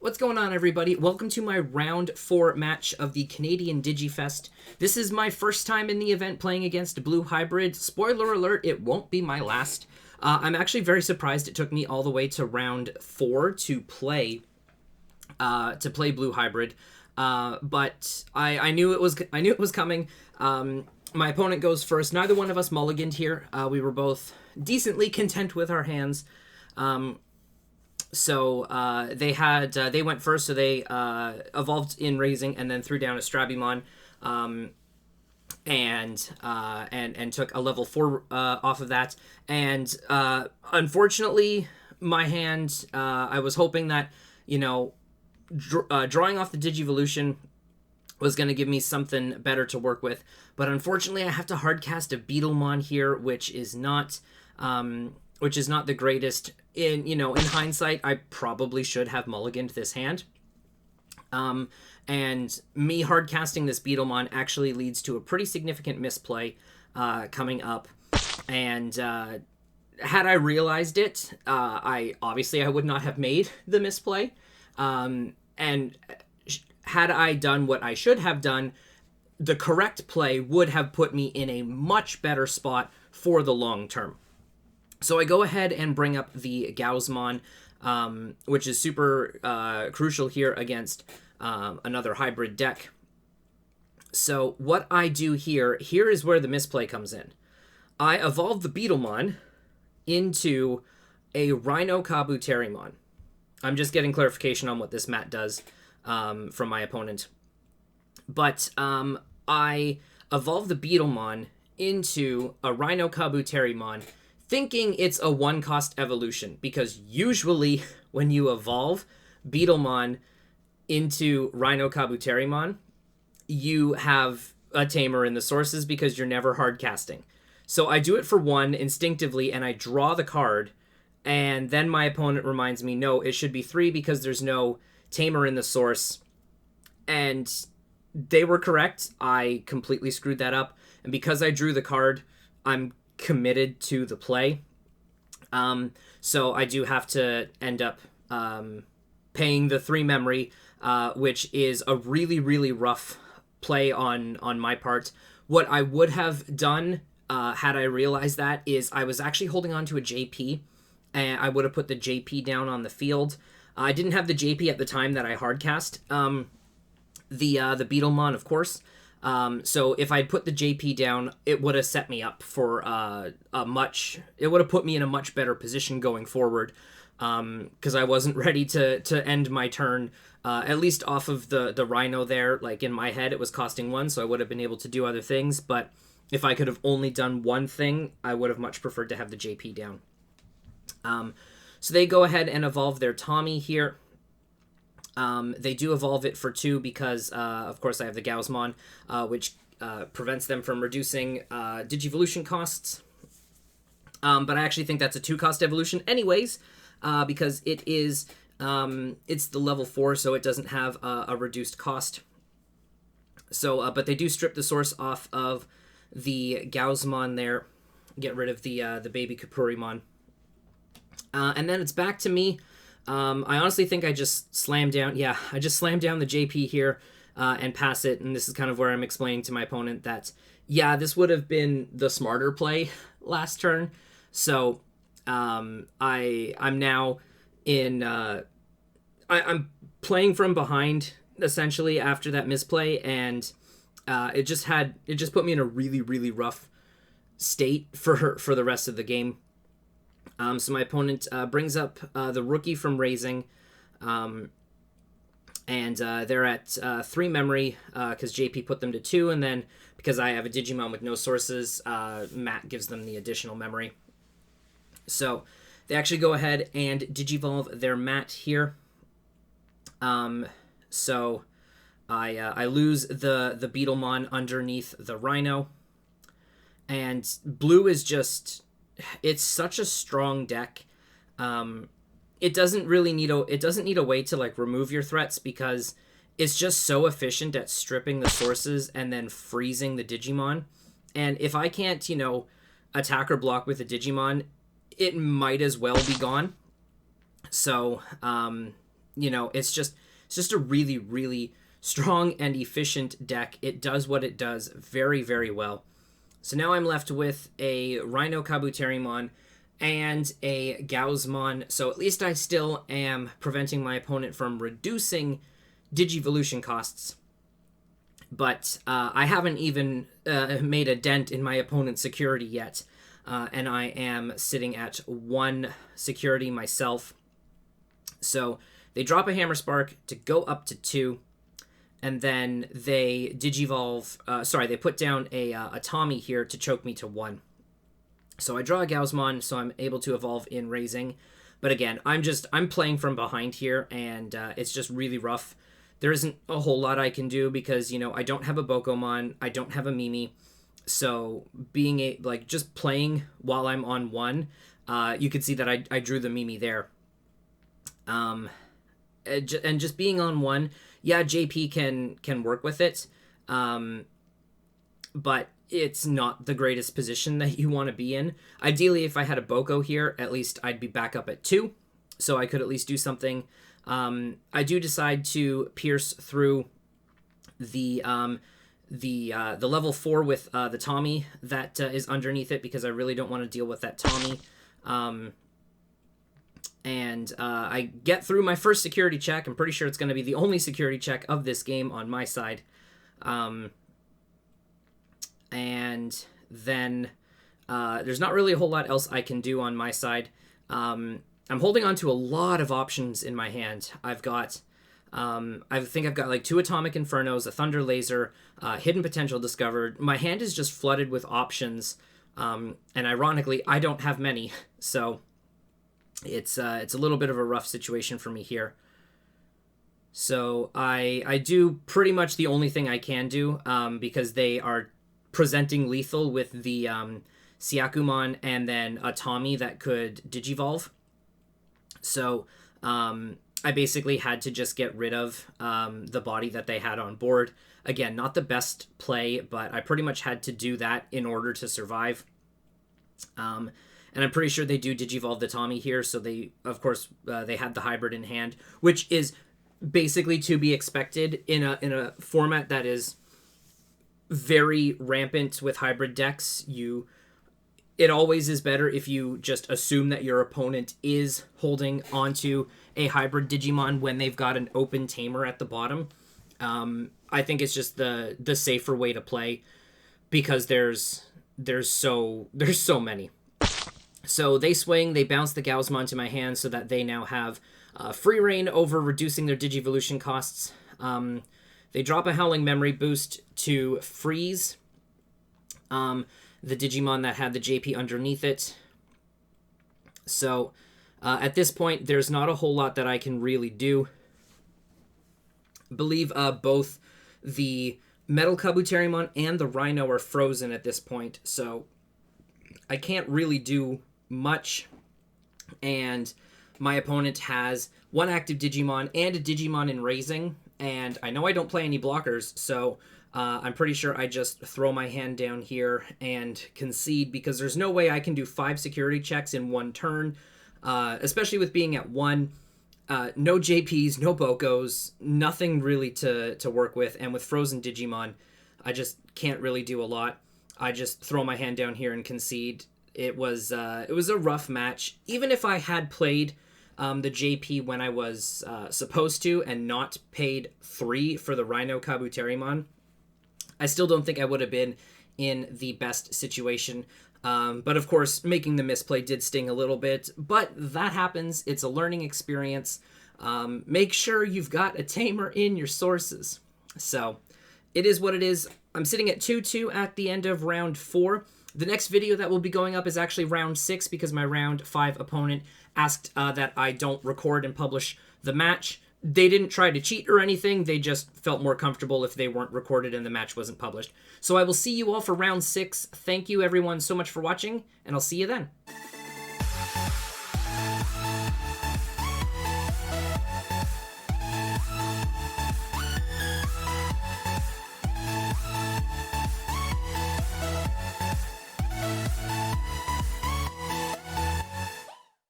What's going on, everybody? Welcome to my round 4 match of the Canadian Digifest. This is my first time in the event playing against Blue Hybrid. Spoiler alert, it won't be my last. I'm actually very surprised it took me all the way to round 4 to play Blue Hybrid. But I knew it was coming. My opponent goes first. Neither one of us mulliganed here. We were both decently content with our hands. So they went first, so they evolved in Raising and then threw down a Strabimon, and took a level 4 off of that. And unfortunately, my hand, I was hoping that, drawing off the Digivolution was going to give me something better to work with. But unfortunately, I have to hardcast a Beetlemon here, which is not the greatest. In hindsight, I probably should have mulliganed this hand. And me hardcasting this Beetlemon actually leads to a pretty significant misplay coming up. And had I realized it, I would not have made the misplay. And had I done what I should have done, the correct play would have put me in a much better spot for the long term. So I go ahead and bring up the Gaussmon, which is super crucial here against another hybrid deck. So what I do here is where the misplay comes in. I evolve the Beetlemon into a Rhino Kabuterimon. I'm just getting clarification on what this mat does from my opponent. But I evolve the Beetlemon into a Rhino Kabuterimon, thinking it's a 1-cost evolution, because usually when you evolve Beetlemon into Rhino Kabuterimon, you have a tamer in the sources because you're never hard casting. So I do it for 1 instinctively, and I draw the card, and then my opponent reminds me, no, it should be 3 because there's no tamer in the source. And they were correct. I completely screwed that up. And because I drew the card, I'm committed to the play. So I do have to end up paying the 3 memory, which is a really, really rough play on my part. What I would have done had I realized that is I was actually holding on to a JP, and I would have put the JP down on the field. I didn't have the JP at the time that I hardcast the Beetlemon, of course. So if I'd put the JP down, it would have set me up for it would have put me in a much better position going forward, because I wasn't ready to end my turn, at least off of the Rhino there. Like, in my head, it was costing 1, so I would have been able to do other things, but if I could have only done one thing, I would have much preferred to have the JP down. So they go ahead and evolve their Tommy here. They do evolve it for 2 because, of course, I have the Gaussmon, which prevents them from reducing Digivolution costs. But I actually think that's a 2-cost evolution anyways, because it is it's the level 4, so it doesn't have a reduced cost. So, but they do strip the source off of the Gaussmon there, get rid of the baby Kapurimon. And then it's back to me. I honestly think I just slammed down. Yeah, I just slammed down the JP here and pass it. And this is kind of where I'm explaining to my opponent that, yeah, this would have been the smarter play last turn. So I'm now in. I'm playing from behind essentially after that misplay, and it just put me in a really, really rough state for the rest of the game. So my opponent brings up the rookie from Raising, and they're at 3 memory because JP put them to 2, and then because I have a Digimon with no sources, Matt gives them the additional memory. So they actually go ahead and Digivolve their Matt here. So I lose the Beetlemon underneath the Rhino, and blue is just... It's such a strong deck. It doesn't need a way to like remove your threats, because it's just so efficient at stripping the sources and then freezing the Digimon. And if I can't, attack or block with a Digimon, it might as well be gone. So you know, it's just a really, really strong and efficient deck. It does what it does very, very well. So now I'm left with a Rhino Kabuterimon and a Gaussmon, so at least I still am preventing my opponent from reducing Digivolution costs. But I haven't even made a dent in my opponent's security yet, and I am sitting at 1 security myself. So they drop a Hammer Spark to go up to 2, and then they Digivolve. They put down a Tommy here to choke me to 1. So I draw a Gaussmon, so I'm able to evolve in Raising. But again, I'm playing from behind here, and it's just really rough. There isn't a whole lot I can do because, you know, I don't have a Bokomon, I don't have a Mimi. So just playing while I'm on 1, you could see that I drew the Mimi there. And just being on 1, yeah, JP can work with it, but it's not the greatest position that you want to be in. Ideally, if I had a Boko here, at least I'd be back up at 2, so I could at least do something. I do decide to pierce through the level 4 with the Tommy that is underneath it, because I really don't want to deal with that Tommy. And I get through my first security check. I'm pretty sure it's going to be the only security check of this game on my side. And then there's not really a whole lot else I can do on my side. I'm holding on to a lot of options in my hand. I've got, I think I've got like 2 Atomic Infernos, a Thunder Laser, Hidden Potential discovered. My hand is just flooded with options, and ironically, I don't have many, so it's a little bit of a rough situation for me here. So I do pretty much the only thing I can do, because they are presenting lethal with the Syakumon and then a Tommy that could Digivolve. So I basically had to just get rid of the body that they had on board. Again, not the best play, but I pretty much had to do that in order to survive. And I'm pretty sure they do Digivolve the Tommy here, so they, of course, they had the hybrid in hand, which is basically to be expected in a format that is very rampant with hybrid decks. It always is better if you just assume that your opponent is holding onto a hybrid Digimon when they've got an open tamer at the bottom. I think it's just the safer way to play, because there's so many. So they swing, they bounce the Gaussmon to my hand so that they now have free reign over reducing their Digivolution costs. They drop a Howling Memory boost to freeze the Digimon that had the JP underneath it. So at this point, there's not a whole lot that I can really do. I believe both the Metal Kabuterimon and the Rhino are frozen at this point, so I can't really do much. And my opponent has 1 active Digimon and a Digimon in Raising, and I know I don't play any blockers, so I'm pretty sure I just throw my hand down here and concede, because there's no way I can do 5 security checks in 1 turn, especially with being at 1. No JPs, no Bokos, nothing really to work with, and with frozen Digimon, I just can't really do a lot. I just throw my hand down here and concede. It was a rough match. Even if I had played the JP when I was supposed to and not paid 3 for the Rhino Kabuterimon, I still don't think I would have been in the best situation. But of course, making the misplay did sting a little bit, but that happens. It's a learning experience. Make sure you've got a tamer in your sources. So it is what it is. I'm sitting at 2-2 at the end of round 4. The next video that will be going up is actually round 6, because my round 5 opponent asked that I don't record and publish the match. They didn't try to cheat or anything. They just felt more comfortable if they weren't recorded and the match wasn't published. So I will see you all for round 6. Thank you everyone so much for watching, and I'll see you then.